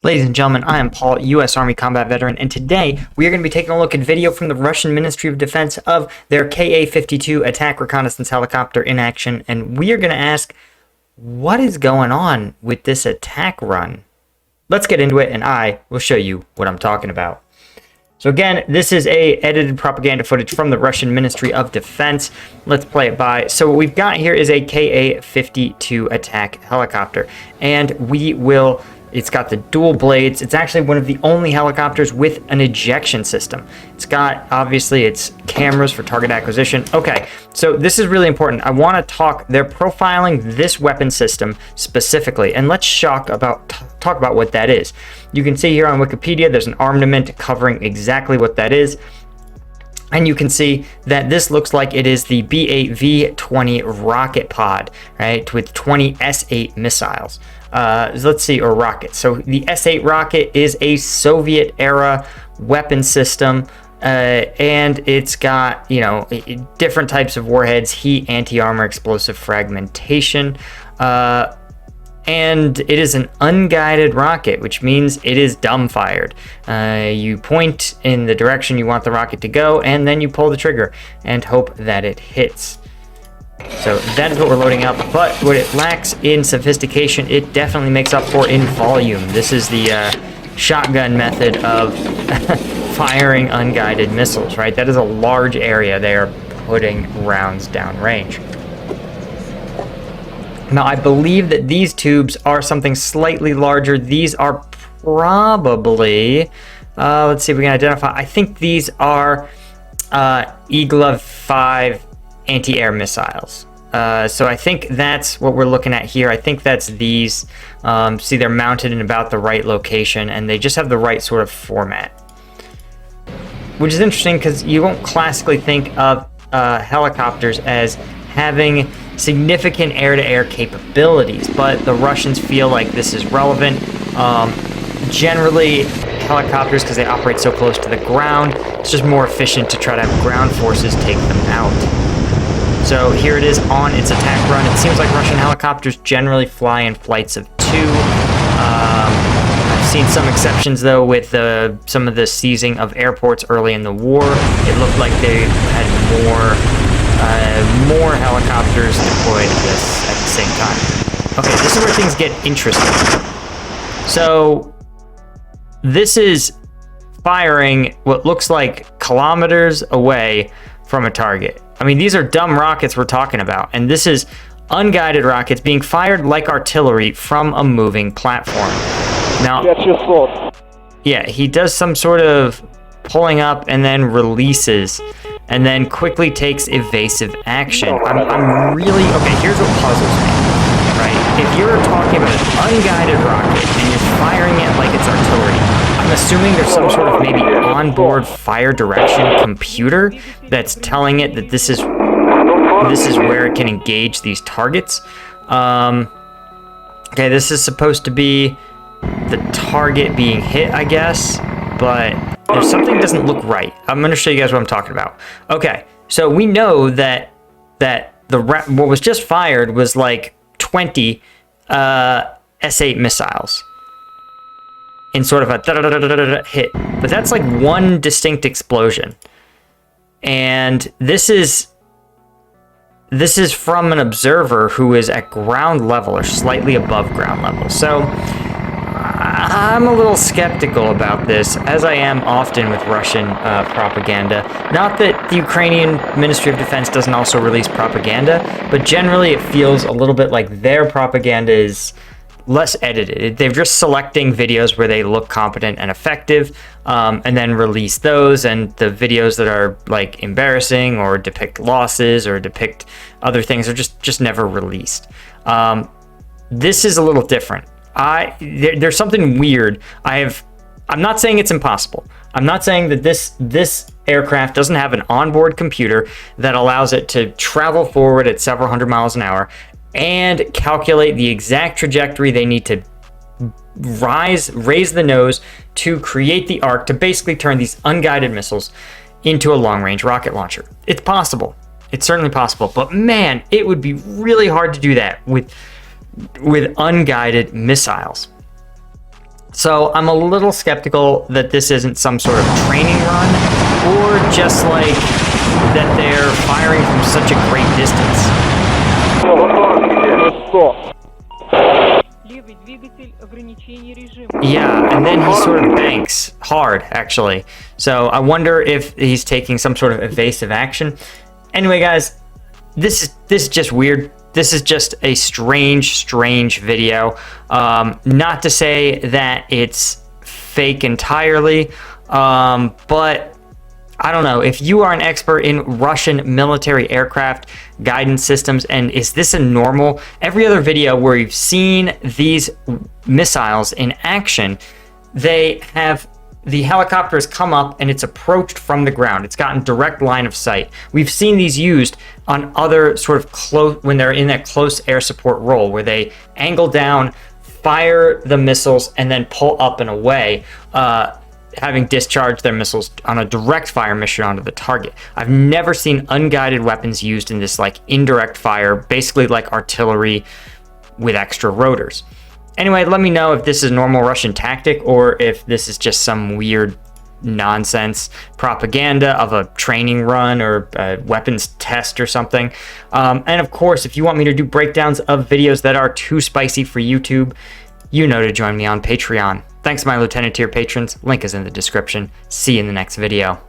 Ladies and gentlemen, I am Paul, U.S. Army combat veteran, and today we are going to be taking a look at video from the Russian Ministry of Defense of their KA-52 attack reconnaissance helicopter in action, and we are going to ask, what is going on with this attack run? Let's get into it, and I will show you what I'm talking about. So again, this is a edited propaganda footage from the Russian Ministry of Defense. Let's play it by. So what we've got here is a KA-52 attack helicopter, and it's got the dual blades. It's actually one of the only helicopters with an ejection system. It's got, obviously, it's cameras for target acquisition. Okay, so this is really important. I want to talk, they're profiling this weapon system specifically, and let's talk about what that is. You can see here on Wikipedia, there's an armament covering exactly what that is. And you can see that this looks like it is the BA-V-20 rocket pod, right, with 20 S-8 missiles. Let's see, or rockets. So the S-8 rocket is a Soviet-era weapon system, and it's got, different types of warheads, heat, anti-armor, explosive fragmentation, and it is an unguided rocket, which means it is dumb-fired. You point in the direction you want the rocket to go, and then you pull the trigger and hope that it hits. So that is what we're loading up, but what it lacks in sophistication, it definitely makes up for in volume. This is the shotgun method of firing unguided missiles, right? That is a large area they are putting rounds downrange. Now, I believe that these tubes are something slightly larger. These are probably, let's see if we can identify. I think these are Igla 5 anti-air missiles. So I think that's what we're looking at here. I think that's these. See, they're mounted in about the right location, and they just have the right sort of format. Which is interesting because you won't classically think of helicopters as having significant air-to-air capabilities, but the Russians feel like this is relevant. Generally, helicopters, because they operate so close to the ground, it's just more efficient to try to have ground forces take them out. So here it is on its attack run. It seems like Russian helicopters generally fly in flights of 2. I've seen some exceptions, though, with some of the seizing of airports early in the war. It looked like they had more helicopters deployed at the same time. Okay, this is where things get interesting. So this is firing what looks like kilometers away from a target. I mean, these are dumb rockets we're talking about, and this is unguided rockets being fired like artillery from a moving platform. Now, that's your fault. Yeah, he does some sort of pulling up and then releases, and then quickly takes evasive action. I'm really, okay, here's what puzzles me, right? If you're talking about an unguided rocket and you're firing it like it's artillery, I'm assuming there's some sort of maybe onboard fire direction computer that's telling it that this is where it can engage these targets. Okay, this is supposed to be the target being hit, I guess, but there's something that doesn't look right. I'm going to show you guys what I'm talking about. Okay, so we know that what was just fired was like 20 S-8 missiles in sort of a hit, but that's like one distinct explosion, and this is from an observer who is at ground level or slightly above ground level. So I'm a little skeptical about this, as I am often with Russian propaganda. Not that the Ukrainian Ministry of Defense doesn't also release propaganda, but generally it feels a little bit like their propaganda is less edited. They're just selecting videos where they look competent and effective, and then release those, and the videos that are like embarrassing or depict losses or depict other things are just never released. This is a little different. There's something weird. I'm not saying it's impossible. I'm not saying that this aircraft doesn't have an onboard computer that allows it to travel forward at several hundred miles an hour and calculate the exact trajectory they need to raise the nose to create the arc to basically turn these unguided missiles into a long-range rocket launcher. It's possible. It's certainly possible. But man, it would be really hard to do that with unguided missiles. So I'm a little skeptical that this isn't some sort of training run, or just like that they're firing from such a great distance. Yeah, and then he sort of banks hard, actually. So I wonder if he's taking some sort of evasive action. Anyway, guys, this is just weird. This is just a strange video. Not to say that it's fake entirely, but I don't know. If you are an expert in Russian military aircraft guidance systems, and is this a normal? Every other video where you've seen these missiles in action, they have the helicopters come up and it's approached from the ground. It's gotten direct line of sight. We've seen these used on other sort of close, when they're in that close air support role, where they angle down, fire the missiles, and then pull up and away, having discharged their missiles on a direct fire mission onto the target. I've never seen unguided weapons used in this like indirect fire, basically like artillery with extra rotors. Anyway, let me know if this is a normal Russian tactic or if this is just some weird nonsense propaganda of a training run or a weapons test or something. And of course, if you want me to do breakdowns of videos that are too spicy for YouTube, you know to join me on Patreon. Thanks, my Lieutenant tier patrons. Link is in the description. See you in the next video.